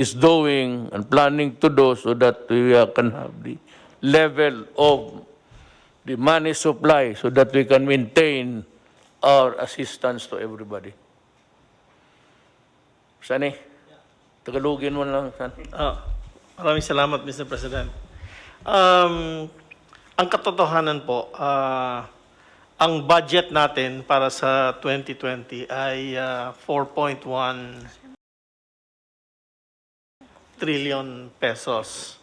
is doing and planning to do so that we can have the level of the money supply so that we can maintain our assistance to everybody. Sani, Tagalogin mo lang, San. Maraming salamat, Mr. President. Ang katotohanan po, ang budget natin para sa 2020 ay 4.1 trillion pesos.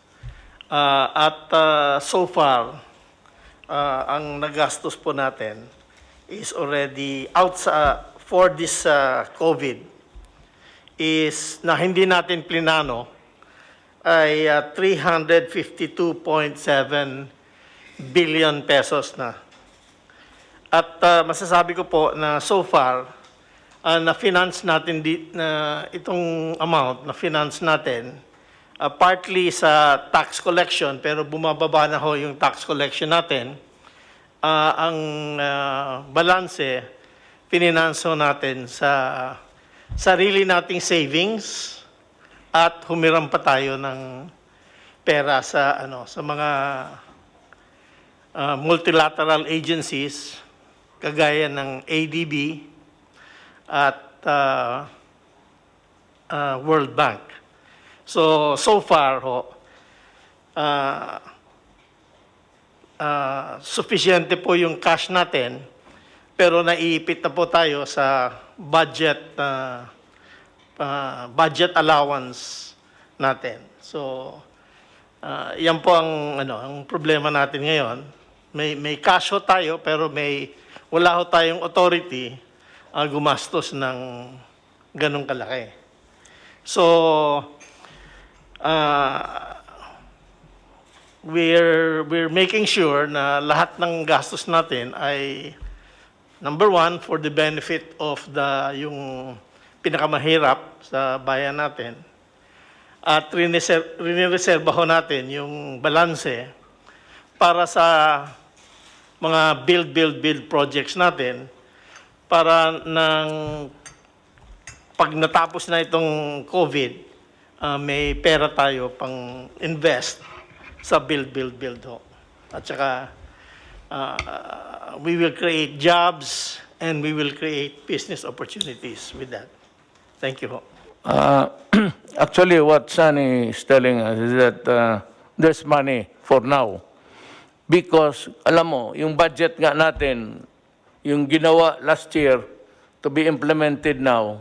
So far, ang nagastos po natin is already for this COVID is na hindi natin plinano ay 352.7 billion pesos na. At masasabi ko po na so far, na-finance natin itong amount, na-finance natin partly sa tax collection, pero bumababa na ho yung tax collection natin. Ang balanse, pininanso natin sa sarili nating savings at humiram pa tayo ng pera sa mga multilateral agencies kagaya ng ADB at World Bank. So far ho, sufficiente po yung cash natin, pero naiipit na po tayo sa budget allowance natin. So yan po ang problema natin ngayon. May cash ho tayo, pero wala ho tayong authority gumastos ng ganong kalaki. So we're making sure na lahat ng gastos natin ay number one, for the benefit of yung pinakamahirap sa bayan natin. At rinireserba ho natin yung balanse para sa mga build projects natin para pag natapos na itong COVID, may pera tayo pang invest sa build ho. At saka we will create jobs and we will create business opportunities with that. Thank you ho. Actually, what Sunny is telling us is that there's money for now. Because, alam mo, yung budget nga natin, yung ginawa last year to be implemented now,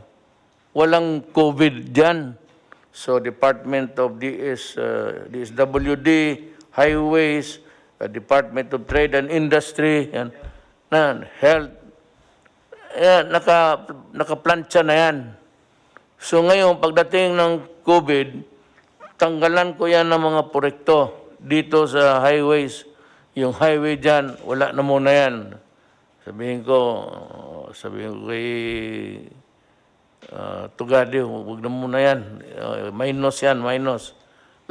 walang COVID dyan. So, Department of DSWD, Highways, Department of Trade and Industry, Health, nakaplantsa na yan. So, ngayon, pagdating ng COVID, tanggalan ko yan ng mga proyekto dito sa highways. Yung highway dyan, wala na muna yan. Sabihin ko kay Tugadi, huwag na muna yan. Minus yan.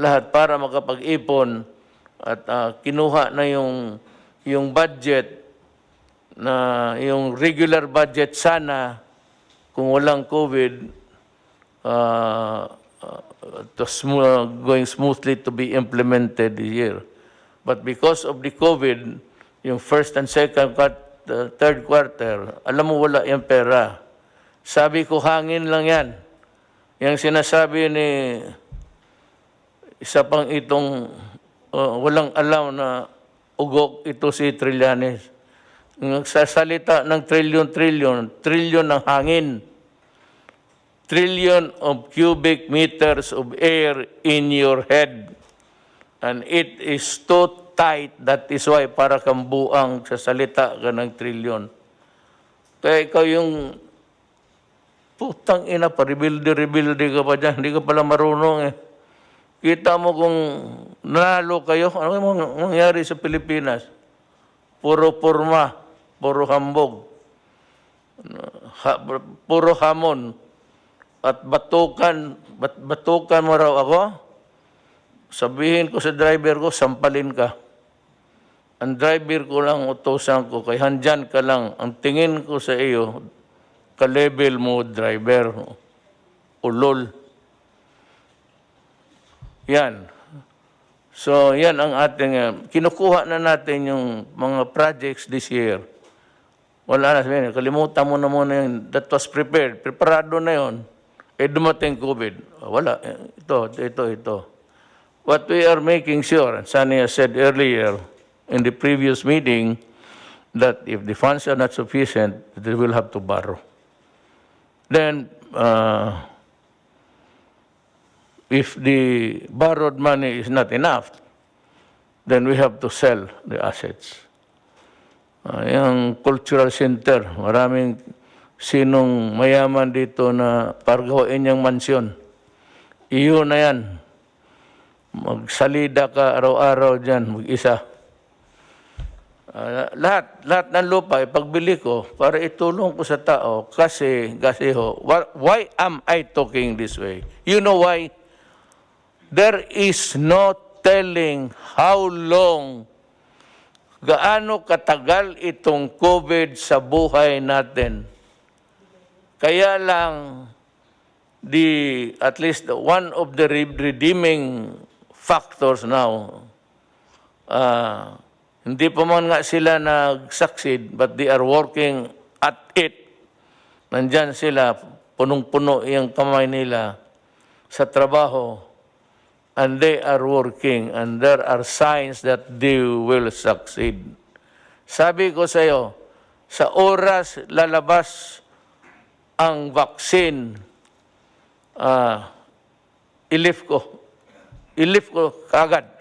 Lahat para makapag-ipon at kinuha na yung budget na yung regular budget sana kung walang COVID going smoothly to be implemented this year. But because of the COVID, yung first and second, third quarter, alam mo wala yung pera. Sabi ko, hangin lang yan. Yung sinasabi ni isa pang itong walang alam na ugok ito si Trillanes. Nagsasalita ng trillion ng hangin. Trillion of cubic meters of air in your head. And it is too tight. That is why para kang buang sa salita ka ng trillion. Kaya ikaw yung putang ina pa, rebuilde ka pa dyan. Hindi ka pala marunong eh. Kita mo kung nanalo kayo, ano mangyari sa Pilipinas? Puro porma, puro hambog, puro hamon, at batukan mo raw ako. Sabihin ko sa driver ko, sampalin ka. Ang driver ko lang, utosan ko, kay handyan ka lang. Ang tingin ko sa iyo, ka-level mo, driver. Ulol. Yan. So, yan ang ating, kinukuha na natin yung mga projects this year. Wala na sabihin, kalimutan mo na muna yun. That was prepared. Preparado na yun. Eh, dumating COVID. Wala. Ito. What we are making sure, and Sunny has said earlier in the previous meeting, that if the funds are not sufficient, they will have to borrow. Then, if the borrowed money is not enough, then we have to sell the assets. Yung cultural center, maraming sinong mayaman dito na pargawain niyang mansyon. Iyo na yan. Magsalida ka araw-araw dyan, mag-isa. Lahat ng lupa, ipagbili ko para itulong ko sa tao kasi ho, why am I talking this way? You know why? There is no telling how long, gaano katagal itong COVID sa buhay natin. Kaya lang, at least one of the redeeming factors now, hindi pa man nga sila nag-succeed, but they are working at it. Nandyan sila, punong-puno yung kamay nila sa trabaho, and they are working, and there are signs that they will succeed. Sabi ko sa iyo, sa oras lalabas ang vaccine, i-lift ko kagad.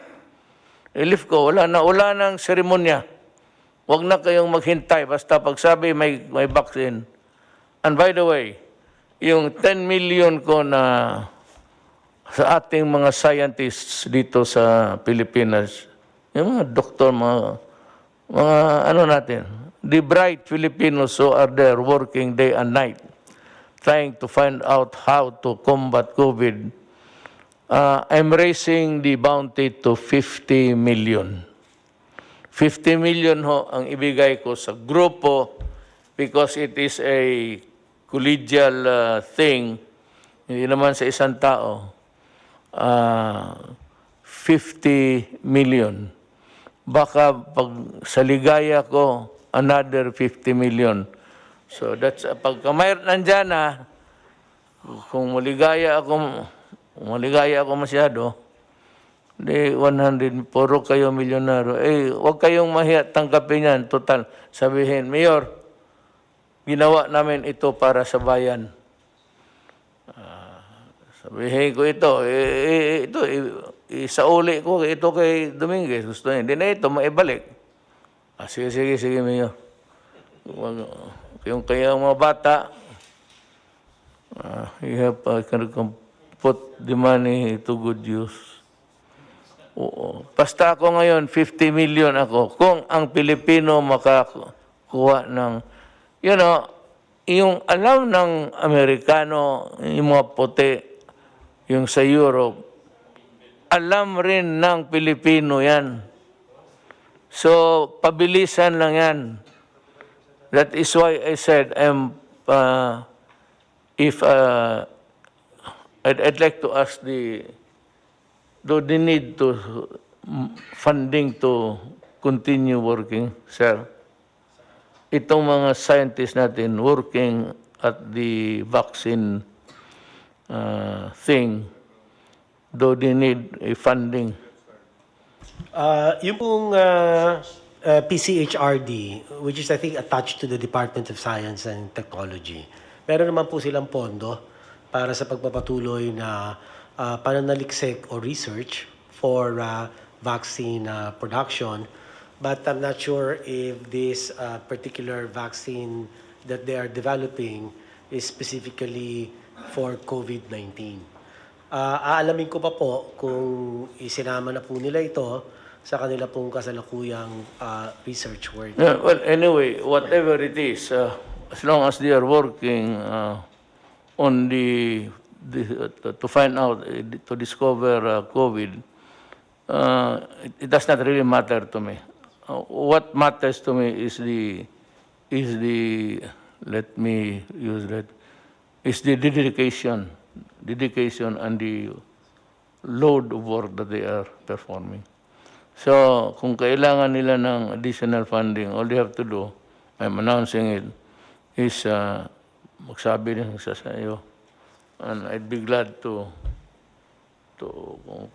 I-lift ko, wala nang seremonya. Huwag na kayong maghintay, basta pagsabi may vaccine. And by the way, yung 10 million ko na sa ating mga scientists dito sa Pilipinas, yung mga doktor, mga ano natin, the bright Filipinos who are there working day and night, trying to find out how to combat COVID, I'm raising the bounty to 50 million. 50 million ho ang ibigay ko sa grupo because it is a collegial thing, hindi naman sa isang tao. 50 million. Baka pag sa ligaya ko, another 50 million. So that's, pagka mayroon nandyan kung maligaya ako masyado, di 100, puro kayo milyonaryo. Huwag kayong mahiya, tanggapin yan. Total, sabihin, Mayor, ginawa namin ito para sa bayan. Sabihin ko ito, isauli ko ito kay Dominguez. Gusto niya, hindi na ito, maibalik. Sige, Mayor. Yung kaya mga bata, you have put the money to good use. Basta ako ngayon, 50 million ako. Kung ang Pilipino makakuha ng, yung alam ng Amerikano, yung mga puti, yung sa Europe, alam rin ng Pilipino yan. So, pabilisan lang yan. That is why I said, I'd like to ask do they need to funding to continue working, sir? Itong mga scientists natin working at the vaccine thing, do they need a funding? Yung pong PCHRD, which is I think attached to the Department of Science and Technology, meron naman po silang pondo para sa pagpapatuloy na pananaliksik o research for vaccine production. But I'm not sure if this particular vaccine that they are developing is specifically for COVID-19. Aalamin ko pa po kung isinama na po nila ito sa kanila pong kasalukuyang research work. Well, anyway, whatever it is, as long as they are working on to find out, to discover COVID, it does not really matter to me. What matters to me is the let me use that, is the dedication and load of work that they are performing. So, kung kailangan nila ng additional funding, all they have to do, I'm announcing it, is magsabi rin sa iyo. And I'd be glad to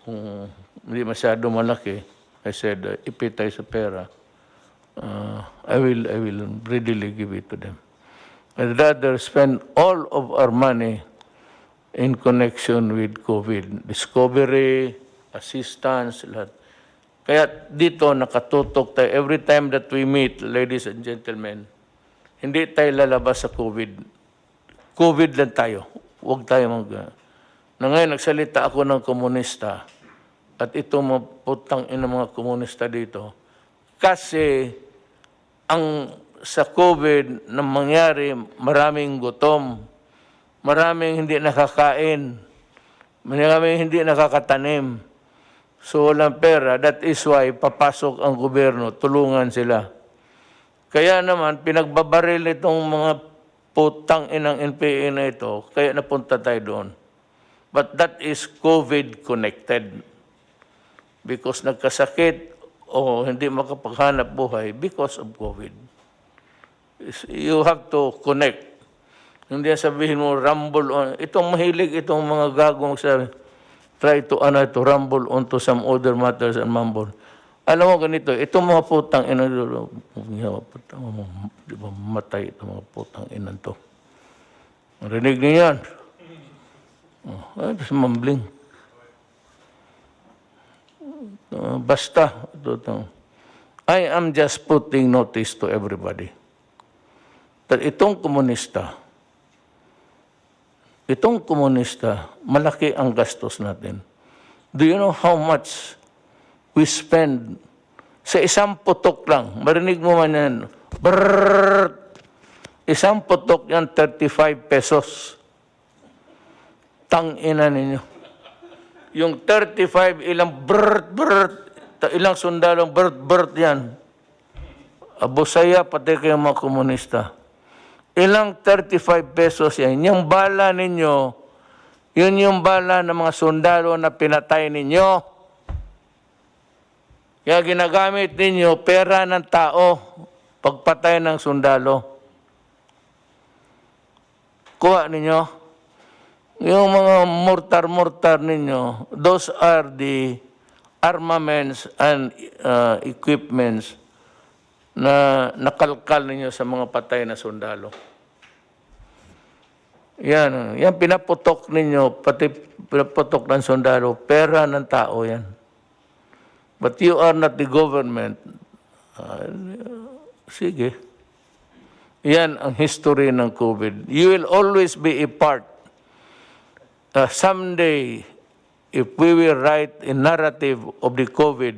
kung hindi masyado malaki, I said, ipit tayo sa pera, I will readily give it to them. I'd rather spend all of our money in connection with COVID. Discovery, assistance, lahat. Kaya dito nakatutok tayo. Every time that we meet, ladies and gentlemen, hindi tayo lalabas sa COVID. COVID lang tayo. Huwag tayo na ngayon, nagsalita ako ng komunista at ito mga putang ina mga komunista dito. Kasi ang sa COVID na mangyari, maraming gutom, maraming hindi nakakain, maraming hindi nakakatanim. So walang pera. That is why papasok ang gobyerno, tulungan sila. Kaya naman, pinagbabaril itong mga putang inang NPA na ito, kaya napunta tayo doon. But that is COVID-connected. Because nagkasakit o hindi makapaghanap buhay because of COVID. You have to connect. Hindi sabihin mo, rumble on. Itong mahilig, itong mga gagong sabi, try to rumble onto some other matters and mumble. Alam mo ganito, itong mga putang ina, di ba matay itong mga putang ina to. Marinig niyo yan. Tapos mumbling. Basta. I am just putting notice to everybody that itong komunista, malaki ang gastos natin. Do you know how much we spend sa isang putok lang? Marinig mo man yan. Brrrr! Isang putok yan, 35 pesos. Tang-ina ninyo. Yung 35, ilang ilang sundalong yan. Abusaya, pati kayo mga komunista. Ilang 35 pesos yan. Yung bala ninyo, yun yung bala ng mga sundalo na pinatay ninyo. Kaya ginagamit ninyo pera ng tao pagpatay ng sundalo. Kuha ninyo. Yung mga mortar ninyo, those are the armaments and equipments na nakalkal ninyo sa mga patay na sundalo. Yan pinaputok ninyo, pati pinaputok ng sundalo, pera ng tao yan. But you are not the government. Sige. Yan ang history ng COVID. You will always be a part. Someday, if we will write a narrative of the COVID,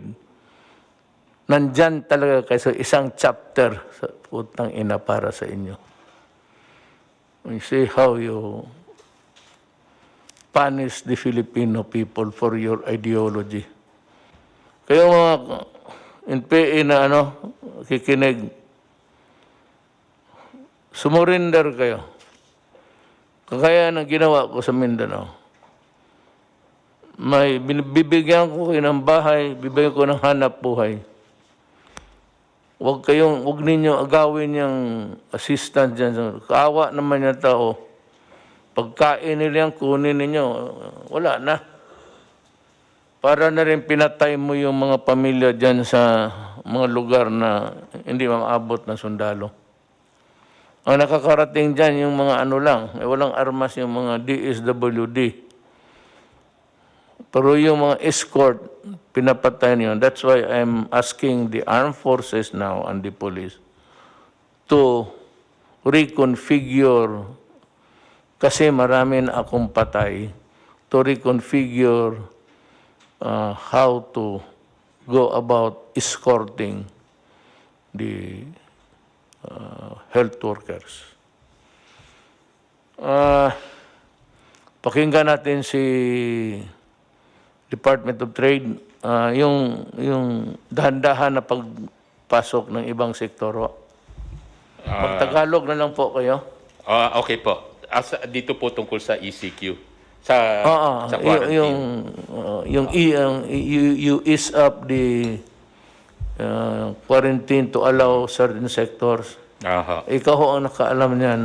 nandyan talaga kayo sa isang chapter sa putang ina para sa inyo. You see how you punish the Filipino people for your ideology. Kayo mga NPA na kikinig, sumurinder kayo. Kagaya ng ginawa ko sa Mindanao. Bibigyan ko kayo ng bahay, bibigyan ko ng hanap buhay. Huwag ninyo agawin yung assistant dyan. Kaawa naman yung tao. Pagkain nila yan, kunin ninyo, wala na. Para na rin pinatay mo yung mga pamilya dyan sa mga lugar na hindi maabot ng sundalo. Ang nakakarating dyan yung mga walang armas yung mga DSWD. Pero yung mga escort, pinapatay niyo. That's why I'm asking the armed forces now and the police to reconfigure, kasi marami na akong patay, to reconfigure how to go about escorting the health workers. Pakinggan natin si Department of Trade, yung dahan-dahan na pagpasok ng ibang sektor. Magtagalog na lang po kayo. Okay po. Dito po tungkol sa ECQ. Oo, sa quarantine. you ease up the quarantine to allow certain sectors. Aha. Ikaw ho ang nakaalam niyan.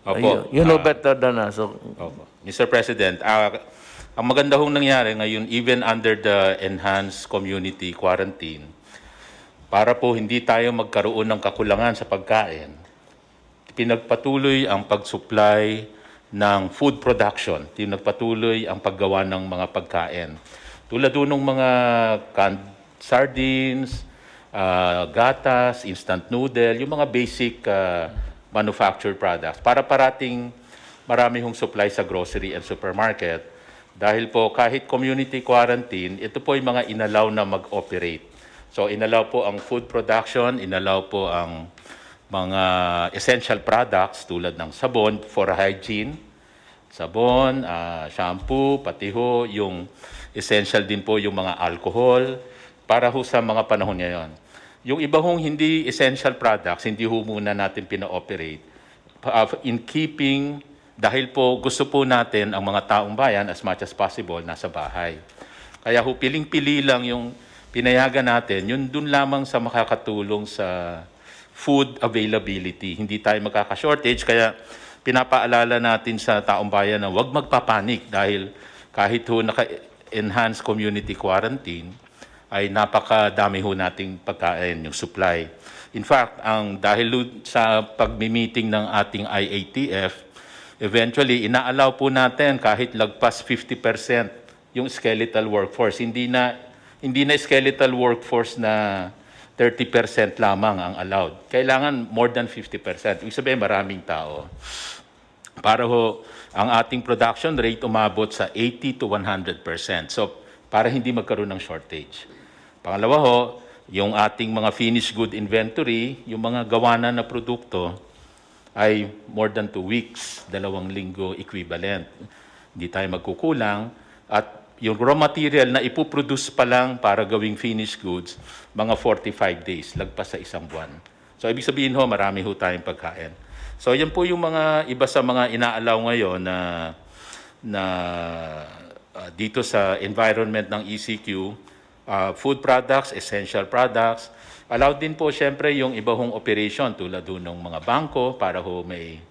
Opo. You know better than us. So, Opo. Mr. President, ang maganda hong nangyari ngayon, even under the enhanced community quarantine, para po hindi tayo magkaroon ng kakulangan sa pagkain, pinagpatuloy ang pag-supply ng food production, pinagpatuloy ang paggawa ng mga pagkain. Tulad ng mga canned sardines, gatas, instant noodle, yung mga basic manufactured products para parating marami hong supply sa grocery and supermarket. Dahil po kahit community quarantine, ito po yung mga inalaw na mag-operate. So inalaw po ang food production, inalaw po ang mga essential products tulad ng sabon for hygiene, sabon, shampoo, pati ho yung essential din po yung mga alcohol para ho sa mga panahon ngayon. Yung iba hong hindi essential products, hindi ho muna natin pina-operate in keeping dahil po gusto po natin ang mga taong bayan as much as possible nasa bahay. Kaya ho piling-pili lang yung pinayagan natin, yun dun lamang sa makakatulong sa food availability. Hindi tayo magkaka-shortage, kaya pinapaalala natin sa taong bayan na huwag magpapanik dahil kahit ho naka-enhanced community quarantine, ay napakadami ho nating pagkain, yung supply. In fact, dahil sa pagmi-meeting ng ating IATF, eventually, inaalaw po natin kahit lagpas 50% yung skeletal workforce. Hindi na skeletal workforce na 30% lamang ang allowed. Kailangan more than 50%. Ibig sabihin, maraming tao. Para ho, ang ating production rate umabot sa 80 to 100%. So, para hindi magkaroon ng shortage. Pangalawa ho, yung ating mga finished good inventory, yung mga gawanan na produkto, ay more than 2 weeks, 2 linggo equivalent. Hindi tayo magkukulang. At yung raw material na ipoproduce pa lang para gawing finished goods, mga 45 days, lagpas sa 1 buwan. So, ibig sabihin ho, marami ho tayong pagkain. So, yan po yung mga iba sa mga inaalaw ngayon na dito sa environment ng ECQ, food products, essential products. Allowed din po siyempre yung iba hong operation tulad doon ng mga bangko para ho may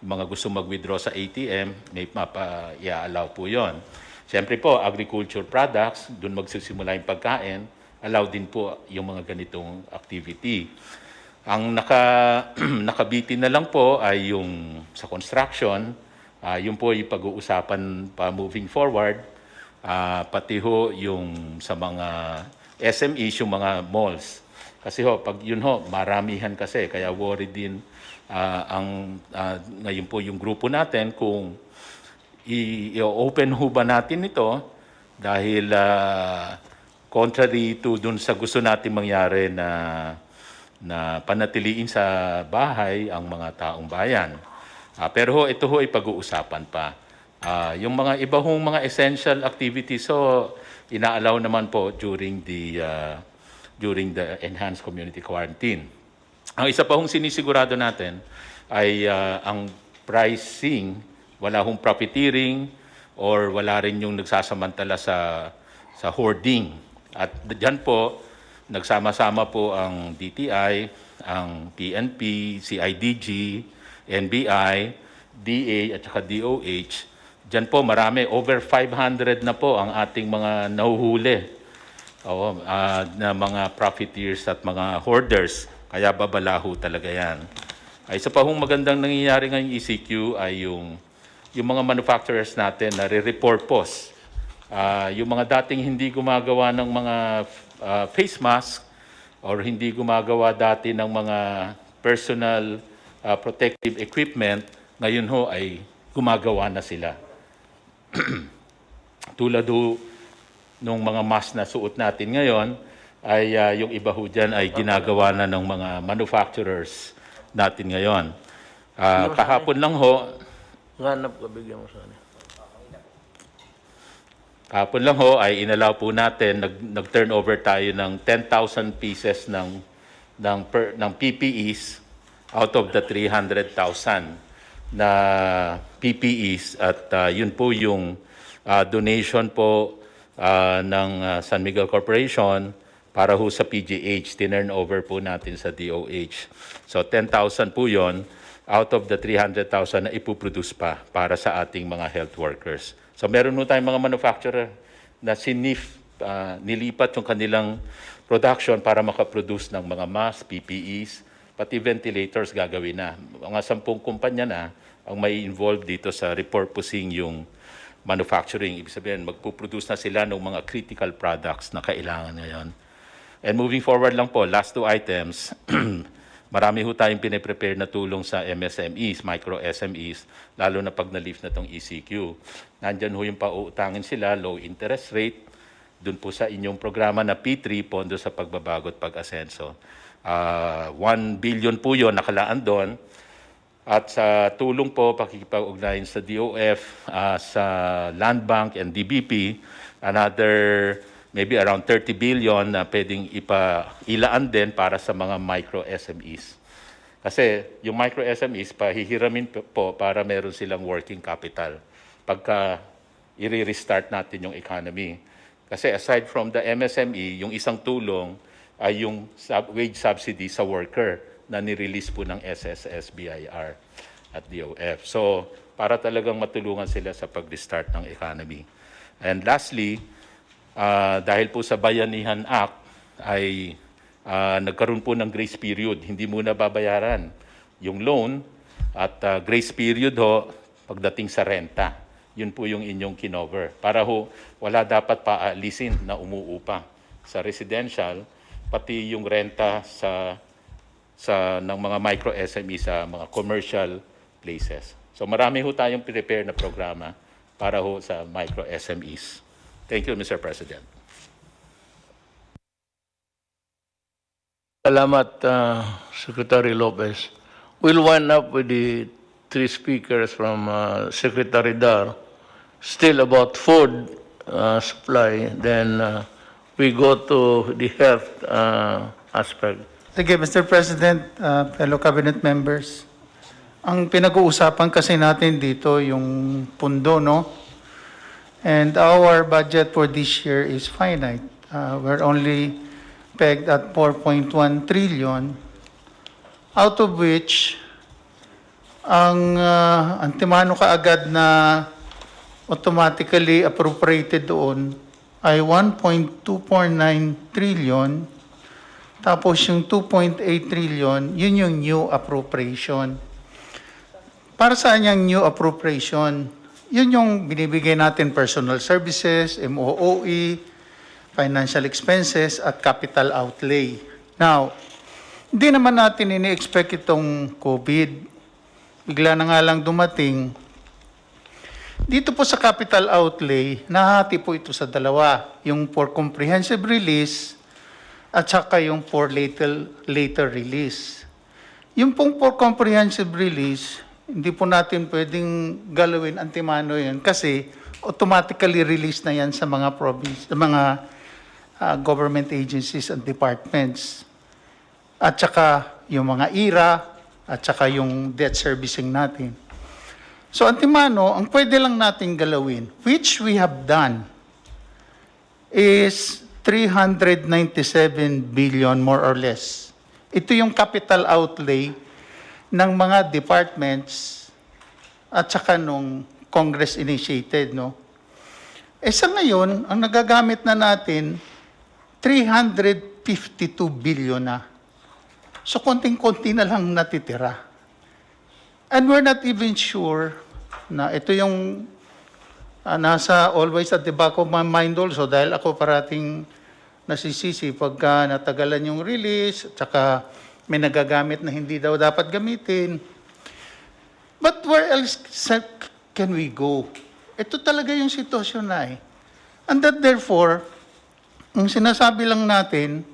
mga gusto mag-withdraw sa ATM, may mapa-i-allow po yon. Siyempre po, agriculture products, doon magsisimula yung pagkain, allow din po yung mga ganitong activity. Ang nakabitin na lang po ay yung sa construction, yun po yung pag-uusapan pa moving forward, pati ho yung sa mga SMEs, yung mga malls. Kasi ho, pag yun ho, maramihan kasi, kaya worried din ngayon po yung grupo natin kung i-open ho ba natin ito dahil contrary to dun sa gusto natin mangyari na panatiliin sa bahay ang mga taong bayan. Pero ho, ito ho ay pag-uusapan pa. Yung mga iba hong mga essential activities, so inaalaw naman po during the enhanced community quarantine. Ang isa pa hong sinisigurado natin ay ang pricing, wala hong profiteering or wala rin yung nagsasamantala sa hoarding. At diyan po, nagsama-sama po ang DTI, ang PNP, CIDG, NBI, DA at saka DOH. Diyan po marami, over 500 na po ang ating mga nahuhuli na mga profiteers at mga hoarders. Kaya babalaho talaga yan. Ay, isa pa hong magandang nangyayari ngayong ECQ ay yung mga manufacturers natin na re-report post. Yung mga dating hindi gumagawa ng mga face mask or hindi gumagawa dati ng mga personal protective equipment, ngayon ho ay gumagawa na sila. Tulad ho nung mga mask na suot natin ngayon, ay yung iba ho dyan ay ginagawa na ng mga manufacturers natin ngayon. Kahapon lang ho, Hanap ka, bigyan mo sana. kahapon lang ho ay inalaw po natin, nag-turnover tayo ng 10,000 pieces ng PPEs out of the 300,000 na PPEs at yun po yung donation po ng San Miguel Corporation para ho sa PGH, tinurn over po natin sa DOH. So 10,000 po yon out of the 300,000 na ipuproduce pa para sa ating mga health workers. So meron po tayong mga manufacturer na nilipat yung kanilang production para makaproduce ng mga masks, PPEs, pati ventilators gagawin na. Mga 10 kumpanya na ang may involved dito sa repurposing yung manufacturing. Ibig sabihin, magpuproduce na sila ng mga critical products na kailangan ngayon. And moving forward lang po, last 2 items, marami ho tayong piniprepare na tulong sa MSMEs, micro SMEs, lalo na pag na-lift na itong ECQ. Nandyan ho yung pauutangin sila, low interest rate, dun po sa inyong programa na P3, Pondo sa Pagbabago at Pag-asenso. 1 billion po yun nakalaan doon. At sa tulong po, pakikipag-ugnayan sa DOF, sa Land Bank and DBP, another maybe around 30 billion na pwedeng ilaan din para sa mga micro SMEs. Kasi yung micro SMEs, pahihiramin po para meron silang working capital pagka i-restart natin yung economy. Kasi aside from the MSME, yung isang tulong ay yung wage subsidy sa worker na nirelease po ng SSS, BIR at DOF. So, para talagang matulungan sila sa pag-restart ng economy. And lastly, dahil po sa Bayanihan Act ay nagkaroon po ng grace period. Hindi muna babayaran yung loan at grace period ho pagdating sa renta. Yun po yung inyong kinover. Para ho wala dapat paalisin na umuupa sa residential, pati yung renta ng mga micro SME sa mga commercial places. So marami ho tayong prepare na programa para ho sa micro SMEs. Thank you, Mr. President. Salamat, Secretary Lopez. We'll wind up with the 3 speakers from Secretary Dar. Still about food supply, then we go to the health aspect. Sige, Mr. President, fellow cabinet members. Ang pinag-uusapan kasi natin dito yung pundo, no? And our budget for this year is finite. We're only pegged at 4.1 trillion, out of which ang antimano kaagad na automatically appropriated doon ay 1.249 trillion. Tapos yung 2.8 trillion, yun yung new appropriation. Para saan yung new appropriation? Yun yung binibigay natin personal services, MOOE, financial expenses, at capital outlay. Now, hindi naman natin ini-expect itong COVID. Bigla na nga lang dumating. Dito po sa capital outlay, nahati po ito sa dalawa. Yung for comprehensive release at saka yung for later release. Yung pong for comprehensive release, hindi po natin pwedeng galawin antimano yan kasi automatically release na yan sa mga province, sa mga government agencies and departments. At saka yung mga IRA at saka yung debt servicing natin. So antimano, ang pwede lang natin galawin, which we have done, is 397 billion more or less. Ito yung capital outlay ng mga departments at saka nung Congress initiated, no? Sa ngayon, ang nagagamit na natin, 352 billion na. So, konting-konti na lang natitira. And we're not even sure na ito yung nasa always at the back of my mind also dahil ako parating nasisisi pagka natagalan yung release at saka may nagagamit na hindi daw dapat gamitin. But where else can we go? Ito talaga yung sitwasyon na eh. And that therefore, ang sinasabi lang natin,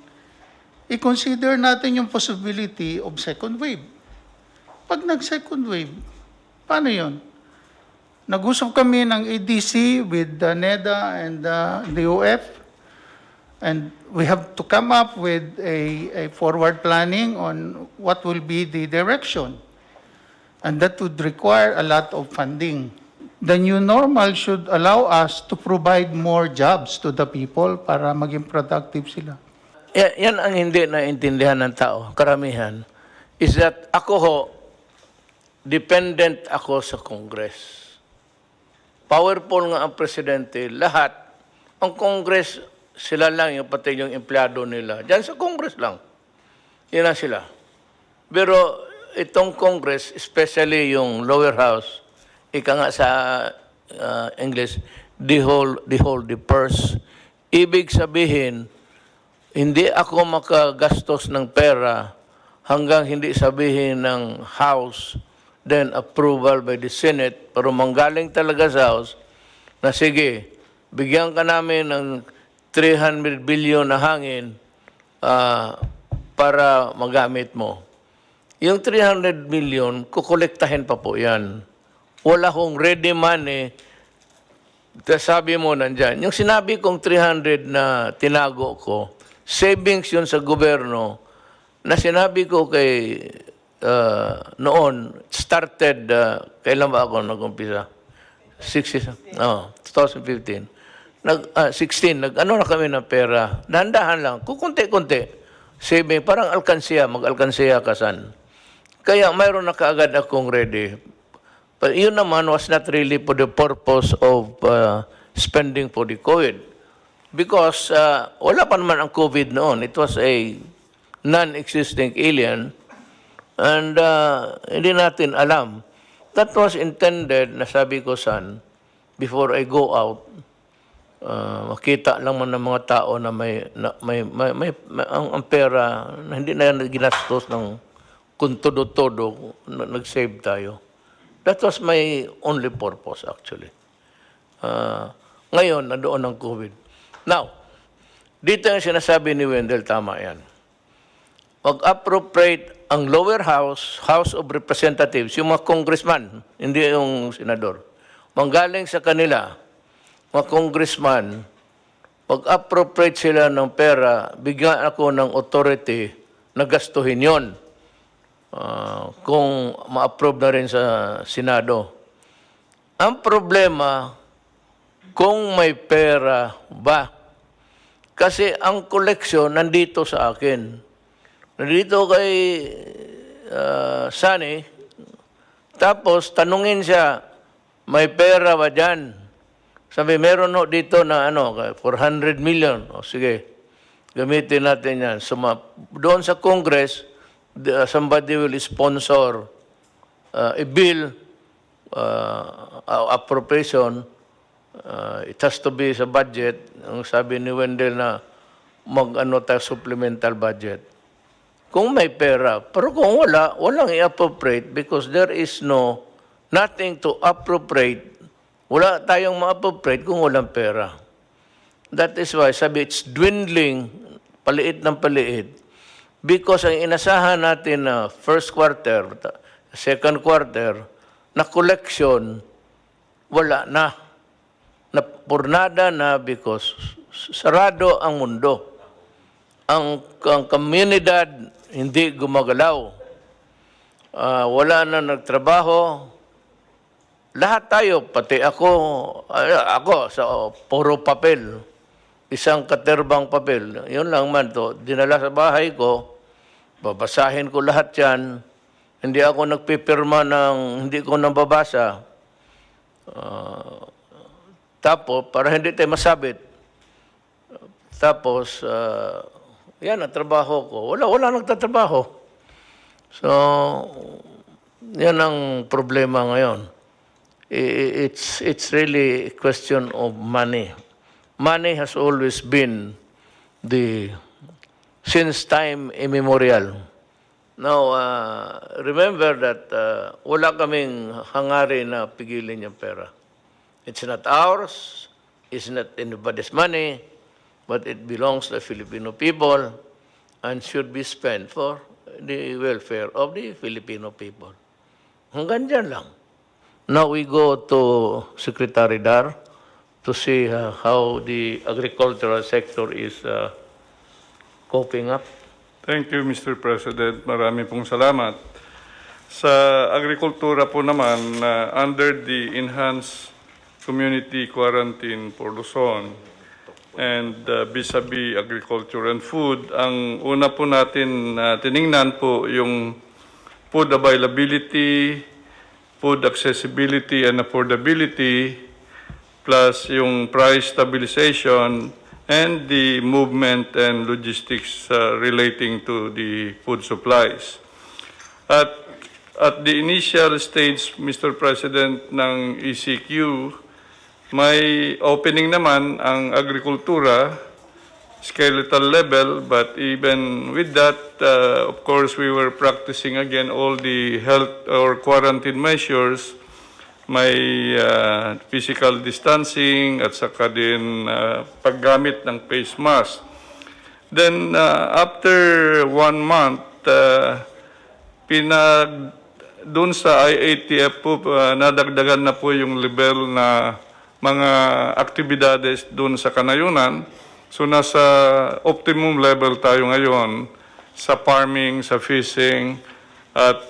i-consider natin yung possibility of second wave. Pag nag-second wave, paano yun? Nag-usap kami ng ADC with NEDA and DOF, and we have to come up with a forward planning on what will be the direction. And that would require a lot of funding. the new normal should allow us to provide more jobs to the people para maging productive sila. Yan ang hindi naintindihan ng tao, karamihan, is that ako ho, dependent ako sa Congress. Powerful nga ang presidente, lahat. Ang Congress, sila lang, yung pati yung empleyado nila. Diyan sa Congress lang. Yan na sila. Pero itong Congress, especially yung lower house, ika nga sa English, the purse. Ibig sabihin, hindi ako makagastos ng pera hanggang hindi sabihin ng House, then approval by the Senate, pero manggaling talaga sa House, na sige, bigyan ka namin ng 300 billion na hangin para magamit mo. Yung 300 million, kukolektahin pa po yan. Wala hong ready money. Sabi mo nandyan. Yung sinabi kong 300 na tinago ko, savings yun sa gobyerno, na sinabi ko kay noon, started, kailan ba ako nag-umpisa? 2015. 16, nag-ano na kami ng pera. Dahan-dahan lang, kukunti-kunti. Saving, parang alkansiya, mag-alkansiya kasan. Kaya mayroon na kaagad akong ready. But yun naman was not really for the purpose of spending for the COVID. Because wala pa naman ang COVID noon. It was a non-existing alien. And hindi natin alam. That was intended, nasabi ko san, before I go out, makita lang man ng mga tao na ang pera na hindi na ginastos ng kung todo-todo, nag-save tayo. That was my only purpose actually. Ngayon, nandoon ang COVID. Now, dito yung sinasabi ni Wendel, tama yan. Mag-appropriate ang lower house, House of Representatives, yung mga congressman, hindi yung senador. Manggaling sa kanila, mga congressman, mag-appropriate sila ng pera, bigyan ako ng authority na gastuhin yon. Kung ma-approve na rin sa Senado. Ang problema, kung may pera ba? Kasi ang koleksyon nandito sa akin. Nandito kay Sunny, tapos tanungin siya, may pera ba dyan? Sabi, meron no dito na 400 million. O sige, gamitin natin yan. So, doon sa Congress, somebody will sponsor a bill, appropriation, it has to be sa budget. Ang sabi ni Wendel na tayo supplemental budget. Kung may pera, pero kung wala, walang i-appropriate because there is nothing to appropriate. Wala tayong ma-appropriate kung walang pera. That is why sabi it's dwindling, paliit ng paliit. Because ang inasahan natin na first quarter, second quarter, na collection, wala na. Napurnada na because sarado ang mundo. Ang komunidad hindi gumagalaw. Wala na nagtrabaho. Lahat tayo, pati ako sa puro papel. Isang katerbang papel. Yun lang man to. Dinala sa bahay ko. Babasahin ko lahat yan. Hindi ako nagpipirma ng hindi ko nababasa. Tapos, para hindi tayo masabit. Tapos, yan ang trabaho ko. Wala nagtatrabaho. So, yan ang problema ngayon. It's really a question of money. Money has always been since time immemorial. Now, remember that wala kaming hangarin na pigilin yung pera. It's not ours, it's not anybody's money, but it belongs to the Filipino people and should be spent for the welfare of the Filipino people. Hanggang dyan lang. Now we go to Secretary Dar to see how the agricultural sector is coping up. Thank you, Mr. President. Marami pong salamat. Sa agrikultura po naman, under the enhanced community quarantine for Luzon and vis-a-vis agriculture and food, ang una po natin tiningnan po yung food availability, food accessibility and affordability, plus yung price stabilization and the movement and logistics relating to the food supplies. At the initial stage, Mr. President, ng ECQ, may opening naman ang agrikultura, skeletal level, but even with that, of course, we were practicing again all the health or quarantine measures, may physical distancing at saka din paggamit ng face mask. Then, after 1 month, doon sa IATF po, nadagdagan na po yung level na mga aktibidades doon sa kanayunan. So nasa optimum level tayo ngayon sa farming, sa fishing, at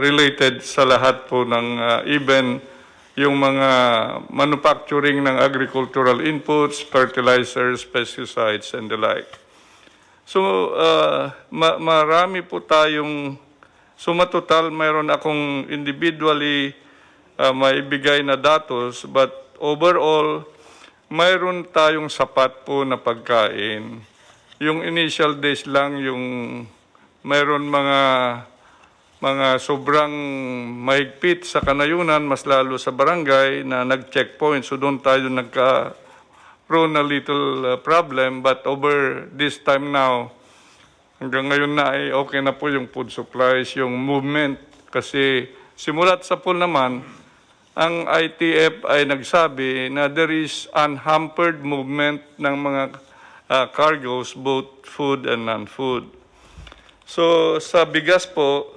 related sa lahat po ng even yung mga manufacturing ng agricultural inputs, fertilizers, pesticides, and the like. So marami po tayong matotal, mayroon akong individually maibigay na datos, but overall, mayroon tayong sapat po na pagkain. Yung initial days lang, yung mayroon mga sobrang mahigpit sa kanayunan, mas lalo sa barangay na nag-checkpoint. So doon tayo nagka-prone na little problem, but over this time now, hanggang ngayon na ay okay na po yung food supplies, yung movement. Kasi simulat sa pool naman, ang ITF ay nagsabi na there is unhampered movement ng mga cargoes, both food and non-food. So sa bigas po,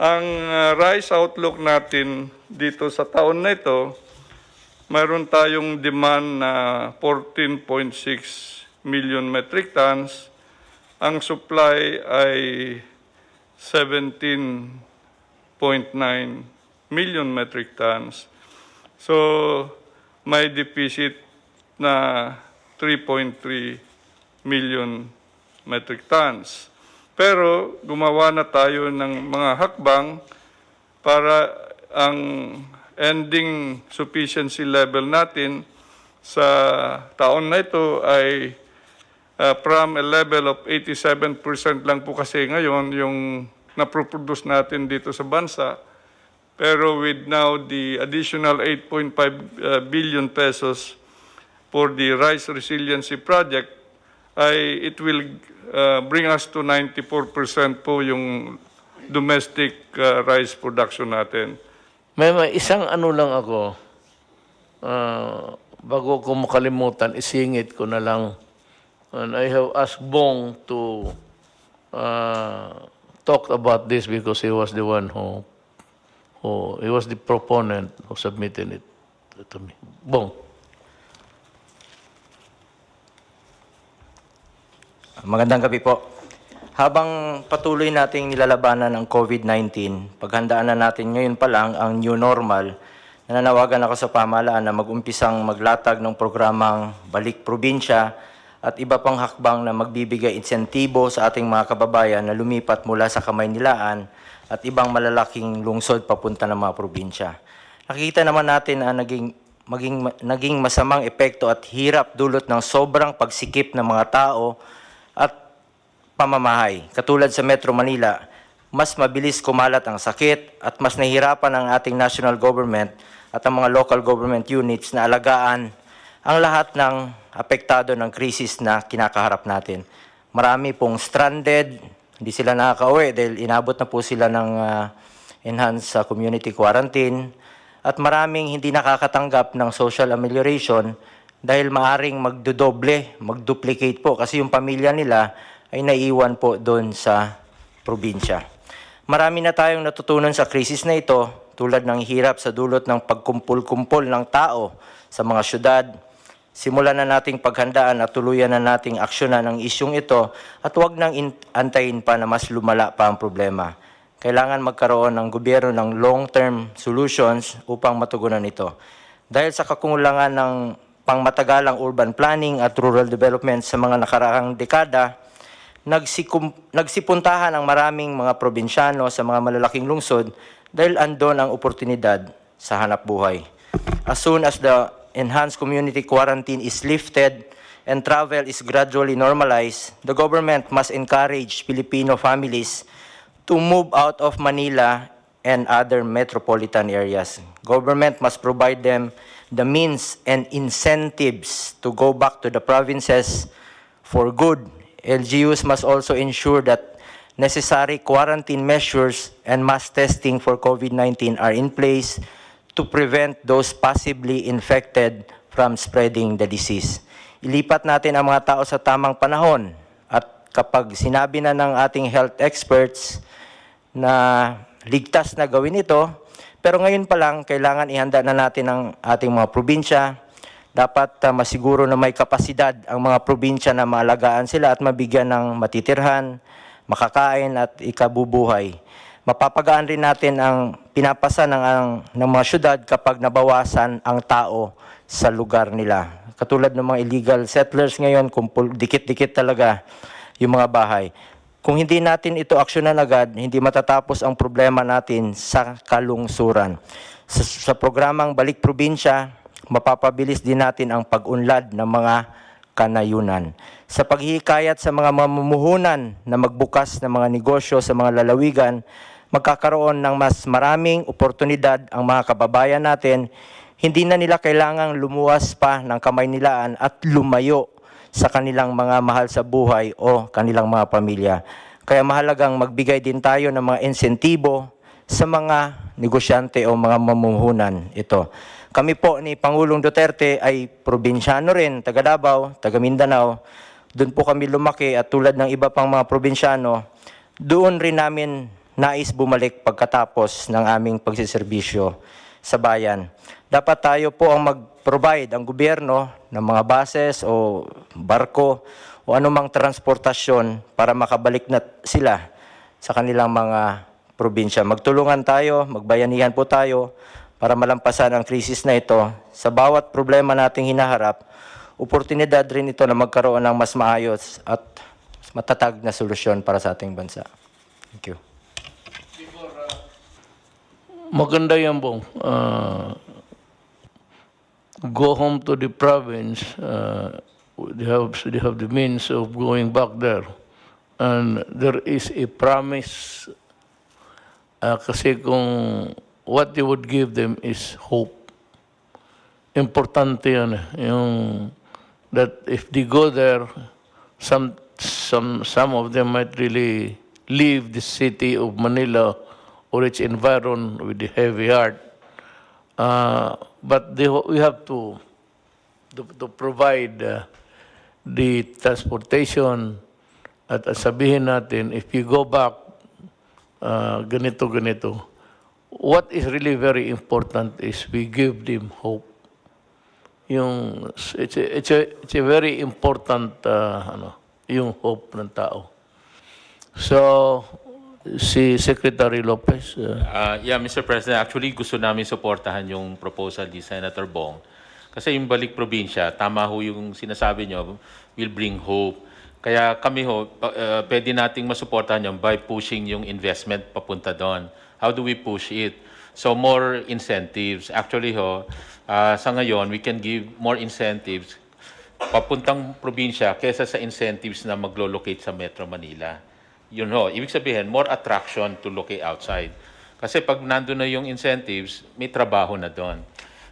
ang rice outlook natin dito sa taon na ito, mayroon tayong demand na 14.6 million metric tons. Ang supply ay 17.9 million metric tons. So, may deficit na 3.3 million metric tons. Pero, gumawa na tayo ng mga hakbang para ang ending sufficiency level natin sa taon na ito ay from a level of 87% lang po kasi ngayon yung naproproduce natin dito sa bansa. Pero with now the additional 8.5 billion pesos for the rice resiliency project, it will bring us to 94% po yung domestic rice production natin. May isang ano lang ako, bago ko makalimutan, isingit ko na lang. And I have asked Bong to talk about this because he was the one he was the proponent who submitted it to me. Bong. Magandang gabi po. Habang patuloy nating nilalabanan ang COVID-19, paghandaan na natin ngayon pa lang ang new normal, nananawagan ako sa pamahalaan na mag-umpisang maglatag ng programang Balik Probinsya at iba pang hakbang na magbibigay insentibo sa ating mga kababayan na lumipat mula sa Kamaynilaan at ibang malalaking lungsod papunta ng mga probinsya. Nakikita naman natin ang naging masamang epekto at hirap dulot ng sobrang pagsikip ng mga tao at pamamahay. Katulad sa Metro Manila, mas mabilis kumalat ang sakit at mas nahihirapan ang ating national government at ang mga local government units na alagaan ang lahat ng apektado ng krisis na kinakaharap natin. Marami pong stranded, hindi sila nakaka-uwi dahil inabot na po sila ng enhanced community quarantine at maraming hindi nakakatanggap ng social amelioration dahil maaring magduplicate po kasi yung pamilya nila ay naiwan po doon sa probinsya. Marami na tayong natutunan sa krisis na ito tulad ng hirap sa dulot ng pagkumpul-kumpol ng tao sa mga syudad. Simulan na nating paghandaan at tuluyan na nating aksyonan ang isyong ito at huwag nang antayin pa na mas lumala pa ang problema. kailangan magkaroon ng gobyerno ng long-term solutions upang matugunan ito. Dahil sa kakulangan ng pangmatagalang urban planning at rural development sa mga nakaraang dekada, nagsipuntahan ang maraming mga probinsyano sa mga malalaking lungsod dahil andon ang oportunidad sa hanap buhay. As soon as the enhanced community quarantine is lifted and travel is gradually normalized, the government must encourage Filipino families to move out of Manila and other metropolitan areas. Government must provide them the means and incentives to go back to the provinces for good. LGUs must also ensure that necessary quarantine measures and mass testing for COVID-19 are in place to prevent those possibly infected from spreading the disease. Ilipat natin ang mga tao sa tamang panahon at kapag sinabi na ng ating health experts na ligtas na gawin ito, pero ngayon pa lang kailangan ihanda na natin ang ating mga probinsya. Dapat masiguro na may kapasidad ang mga probinsya na maalagaan sila at mabigyan ng matitirhan, makakain at ikabubuhay. Mapapagaan rin natin ang pinapasa ng mga syudad kapag nabawasan ang tao sa lugar nila. Katulad ng mga illegal settlers ngayon, dikit-dikit talaga yung mga bahay. Kung hindi natin ito aksyonan agad, hindi matatapos ang problema natin sa kalungsuran. Sa programang Balik Probinsya, mapapabilis din natin ang pag-unlad ng mga kanayunan. Sa paghihikayat sa mga mamumuhunan na magbukas ng mga negosyo sa mga lalawigan, magkakaroon ng mas maraming oportunidad ang mga kababayan natin. Hindi na nila kailangang lumuwas pa ng kamay nilaan at lumayo sa kanilang mga mahal sa buhay o kanilang mga pamilya. Kaya mahalagang magbigay din tayo ng mga insentibo sa mga negosyante o mga mamumuhunan ito. Kami po ni Pangulong Duterte ay probinsyano rin, taga Davao, taga Mindanao. Doon po kami lumaki at tulad ng iba pang mga probinsyano, doon rin namin nais bumalik pagkatapos ng aming pagsiservisyo sa bayan. Dapat tayo po ang mag-provide ang gobyerno ng mga buses o barko o anumang transportasyon para makabalik na sila sa kanilang mga probinsya. Magtulungan tayo, magbayanihan po tayo para malampasan ang krisis na ito. Sa bawat problema nating hinaharap, oportunidad rin ito na magkaroon ng mas maayos at matatag na solusyon para sa ating bansa. Thank you. Maganda yan, Bong. Go home to the province. They have the means of going back there. And there is a promise. Kasi kung what you would give them is hope. Importante yan. Yung, that if they go there, some of them might really leave the city of Manila or its environment with a heavy heart. But we have to provide the transportation at sabihin natin, if you go back, ganito. What is really very important is we give them hope. It's a very important yung hope ng tao. So, si Secretary Lopez. Yeah, Mr. President, actually gusto namin suportahan yung proposal ni Senator Bong. Kasi yung Balik Probinsya, tama ho yung sinasabi nyo, will bring hope. Kaya kami ho, pwede nating masuportahan yun by pushing yung investment papunta doon. How do we push it? So more incentives. Actually ho, sa ngayon, we can give more incentives papuntang probinsya kesa sa incentives na maglo-locate sa Metro Manila. Yun ho, ibig sabihin, more attraction to locate outside. Kasi pag nandun na yung incentives, may trabaho na doon.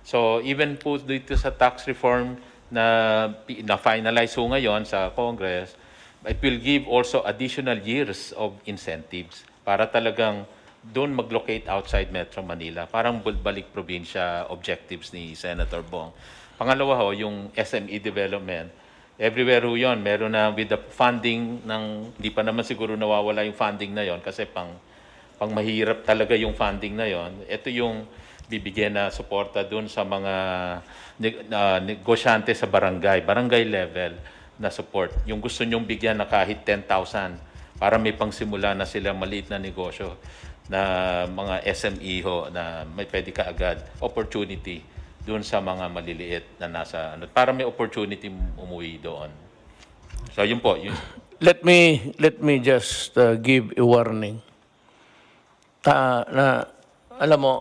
So even po dito sa tax reform na finalize ho ngayon sa Congress, it will give also additional years of incentives para talagang doon mag-locate outside Metro Manila. Parang balik probinsya objectives ni Senator Bong. Pangalawa ho, yung SME development. Everywhere ho yun, meron na with the funding ng, hindi pa naman siguro nawawala yung funding na yon kasi pang mahirap talaga yung funding na yon. Ito yung bibigyan na suporta dun sa mga negosyante sa barangay level na support. Yung gusto nyong bigyan na kahit 10,000 para may pangsimula na sila maliit na negosyo. na mga SME ho na may pwede ka agad opportunity doon sa mga maliliit na nasa para may opportunity umuwi doon. So yun po, yun. Let me just give a warning. Alam mo,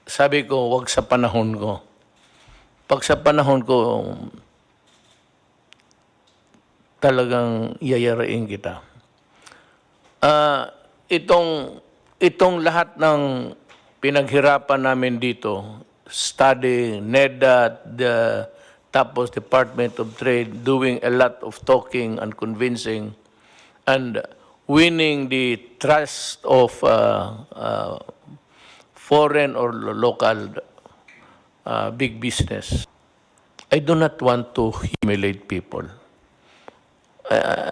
sabi ko, wag sa panahon ko. Pag sa panahon ko, talagang yayarain kita. Itong lahat ng pinaghirapan namin dito, study, NEDA, tapos Department of Trade, doing a lot of talking and convincing, and winning the trust of foreign or local big business. I do not want to humiliate people.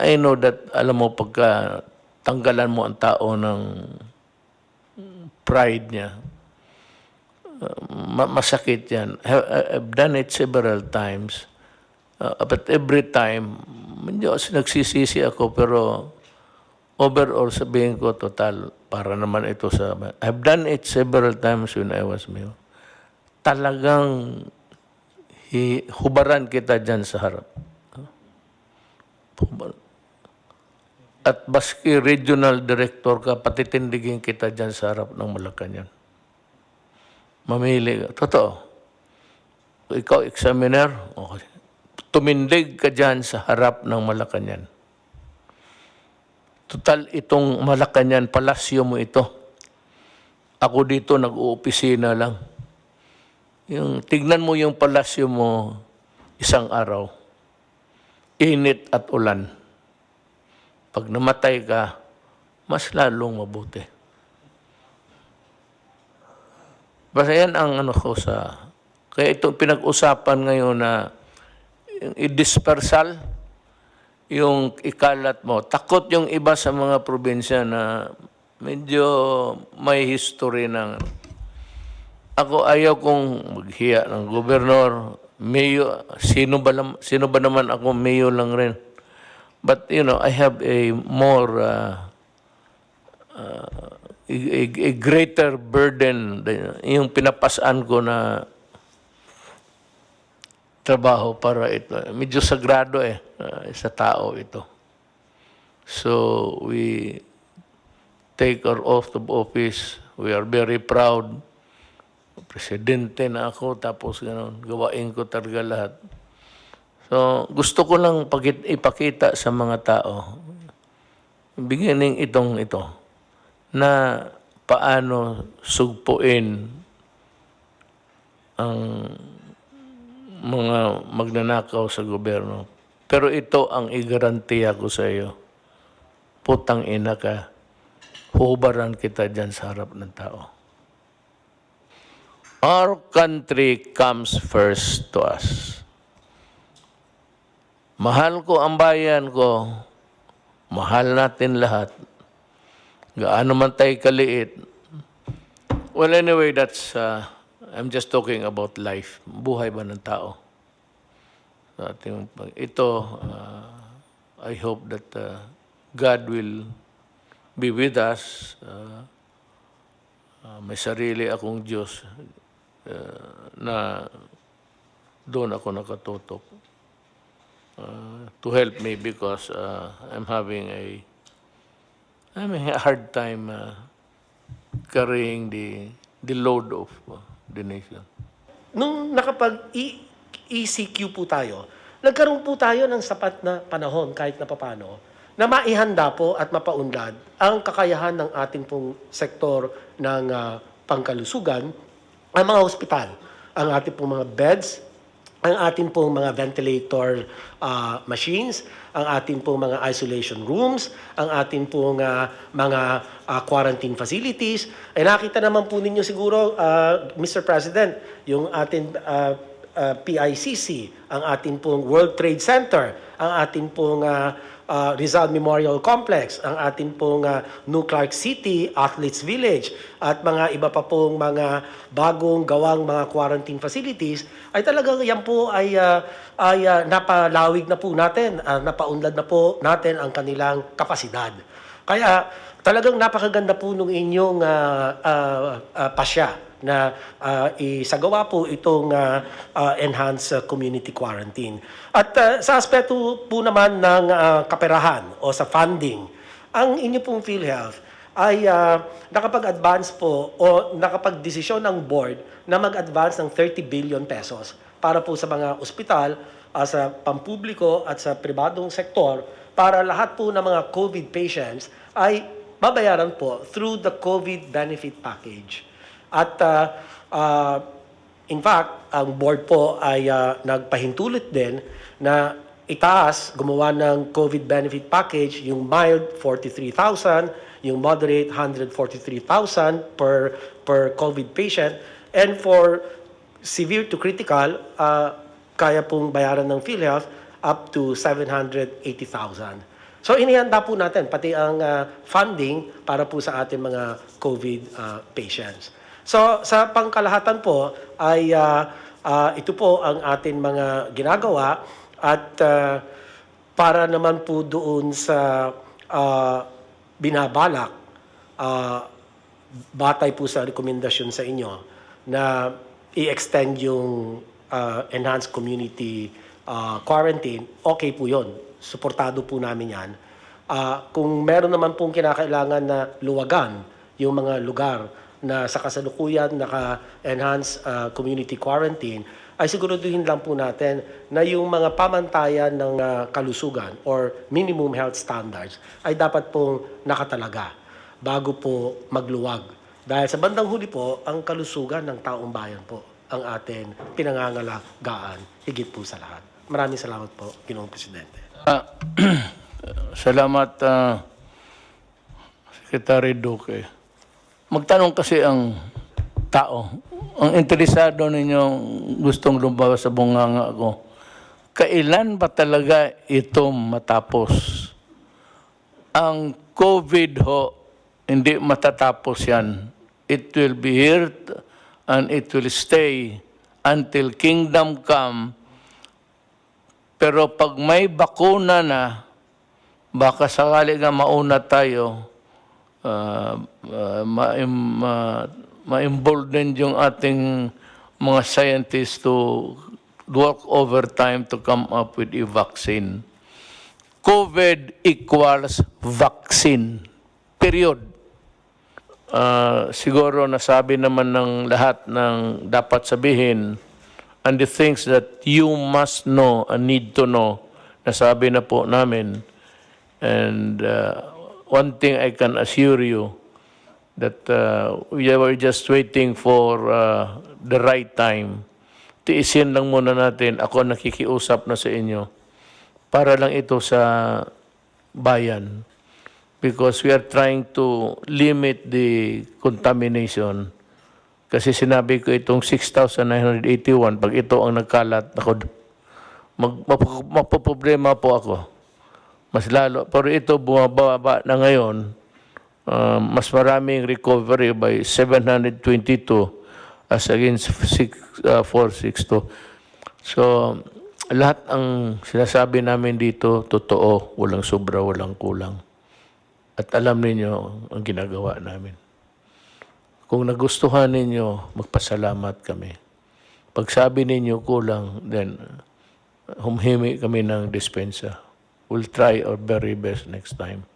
I know that, alam mo, pagka tanggalan mo ang tao ng pride niya, masakit yan. I've done it several times. But every time, medyo nagsisisi ako, pero overall sabihin ko, total, para naman ito sa... I've done it several times when I was mayor. Talagang hubaran kita dyan sa harap. At baski regional director ka, patitindigin kita dyan sa harap ng Malacanang. Mamili ka. Totoo. Ikaw, examiner, okay. Tumindig ka dyan sa harap ng Malacanang. Total, itong Malacanang, palasyo mo ito. Ako dito, nag-uopisina lang. Tignan mo yung palasyo mo isang araw. Init at ulan. Pag namatay ka, mas lalong mabuti. Basta yan ang ko sa... Kaya itong pinag-usapan ngayon na i-dispersal, yung ikalat mo. Takot yung iba sa mga probinsya na medyo may history ng... Ako ayaw kong maghiya ng gobernador, mayor, sino ba naman ako, mayor lang rin. But, you know, I have a more, a greater burden, yung pinapasaan ko na trabaho para ito. Medyo sagrado sa tao ito. So, we take our oath of office. We are very proud. Presidente na ako, tapos gano'n, gawain ko talaga lahat. So, gusto ko lang ipakita sa mga tao, beginning ito, na paano sugpuin ang mga magnanakaw sa gobyerno. Pero ito ang igarantiya ko sa iyo. Putang ina ka, hubaran kita dyan sa harap ng tao. Our country comes first to us. Mahal ko ang bayan ko, mahal natin lahat. Gaano man tayo kaliit. Well, anyway, that's, I'm just talking about life. Buhay ba ng tao? Ito, I hope that God will be with us. May sarili akong Diyos na doon ako nakatutok. To help me because I'm having a hard time carrying the load of the nation. Nung nakapag-ECQ po tayo, nagkaroon po tayo ng sapat na panahon kahit na papano na maihanda po at mapaunlad ang kakayahan ng ating pong sektor ng pangkalusugan, ang mga ospital, ang ating pong mga beds, ang ating pong mga ventilator machines, ang ating pong mga isolation rooms, ang ating pong mga quarantine facilities. Ay nakita naman po ninyo siguro, Mr. President, yung ating PICC, ang ating pong World Trade Center, ang ating pong Rizal Memorial Complex, ang atin pong New Clark City Athletes Village, at mga iba pa pong mga bagong gawang mga quarantine facilities, ay talagang yan po ay napalawig na po natin, napaunlad na po natin ang kanilang kapasidad. Kaya talagang napakaganda po nung inyong pasya na isagawa po itong enhanced community quarantine. At sa aspeto po naman ng kaperahan o sa funding, ang inyo pong PhilHealth ay nakapag-advance po o nakapag-desisyon ng board na mag-advance ng 30 billion pesos para po sa mga ospital, sa pampubliko at sa pribadong sektor, para lahat po ng mga COVID patients ay babayaran po through the COVID benefit package. At in fact, ang board po ay nagpahintulot din na itaas, gumawa ng COVID benefit package, yung mild 43,000, yung moderate 143,000 per COVID patient, and for severe to critical, kaya pong bayaran ng PhilHealth up to 780,000. So inihanda po natin pati ang funding para po sa ating mga COVID patients. So sa pangkalahatan po ay ito po ang ating mga ginagawa, at para naman po doon sa binabalak, batay po sa rekomendasyon sa inyo na i-extend yung enhanced community quarantine, okay po yun. Suportado po namin yan. Kung meron naman pong kinakailangan na luwagan yung mga lugar na sa kasalukuyan naka-enhance community quarantine, ay siguraduhin lang po natin na yung mga pamantayan ng kalusugan or minimum health standards ay dapat pong nakatalaga bago po magluwag. Dahil sa bandang huli po, ang kalusugan ng taong bayan po ang atin pinangangalagaan higit po sa lahat. Maraming salamat po, Ginoong Presidente. Salamat, Secretary Duque. Magtanong kasi ang tao, ang interesado ninyong gustong lumabas sa bunganga ko, kailan ba talaga ito matapos? Ang COVID ho, hindi matatapos yan. It will be here and it will stay until kingdom come. Pero pag may bakuna na, baka sakali nga mauna tayo, ma-embolden yung ating mga scientists to work overtime to come up with a vaccine. COVID equals vaccine. Period. Siguro nasabi naman ng lahat ng dapat sabihin, and the things that you must know and need to know, nasabi na po namin. And one thing I can assure you, that we were just waiting for the right time. Tiisin lang muna natin, ako nakikiusap na sa inyo, para lang ito sa bayan. Because we are trying to limit the contamination. Kasi sinabi ko itong 6,981, pag ito ang nagkalat, ako, mapoproblema po ako. Mas lalo. Pero ito bumababa na ngayon, mas maraming recovery by 722 as against 462. So, lahat ang sinasabi namin dito, totoo, walang sobra, walang kulang. At alam ninyo ang ginagawa namin. Kung nagustuhan ninyo, magpasalamat kami. Pag sabi ninyo kulang, then humhimi kami ng dispensa. We'll try our very best next time.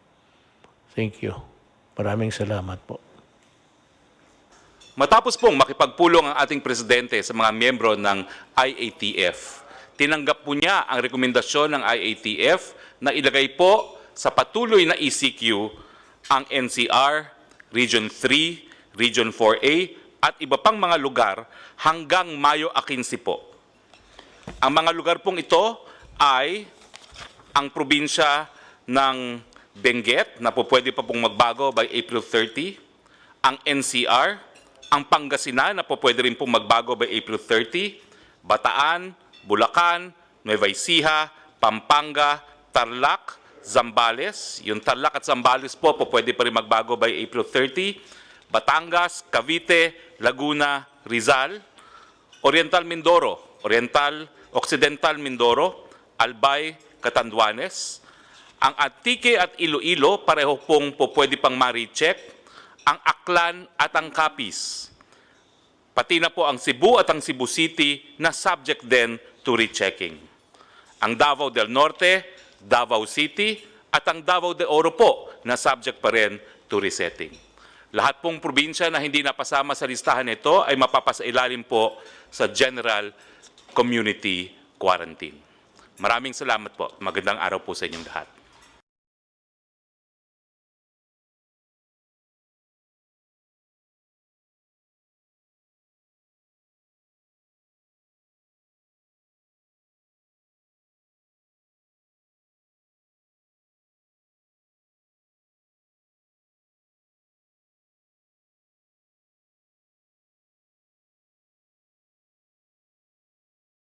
Thank you. Maraming salamat po. Matapos pong makipagpulong ang ating presidente sa mga miyembro ng IATF, tinanggap po niya ang rekomendasyon ng IATF na ilagay po sa patuloy na ECQ ang NCR, Region 3, Region 4A at iba pang mga lugar hanggang Mayo 15 po. Ang mga lugar pong ito ay ang probinsya ng Benguet na po pwede pa pong magbago by April 30, ang NCR, ang Pangasinan na po pwede rin pong magbago by April 30, Bataan, Bulacan, Nueva Ecija, Pampanga, Tarlac, Zambales. Yung Tarlac at Zambales po pwede pa rin magbago by April 30. Batangas, Cavite, Laguna, Rizal. Oriental Mindoro, Occidental Mindoro, Albay, Catanduanes. Ang Antique at Iloilo, pareho pong pwede pang ma-recheck. Ang Aklan at ang Capiz. Pati na po ang Cebu at ang Cebu City na subject din to rechecking. Ang Davao del Norte, Davao City, at ang Davao de Oro po na subject pa rin to resetting. Lahat pong probinsya na hindi napasama sa listahan nito ay mapapasailalim po sa General Community Quarantine. Maraming salamat po. Magandang araw po sa inyong lahat.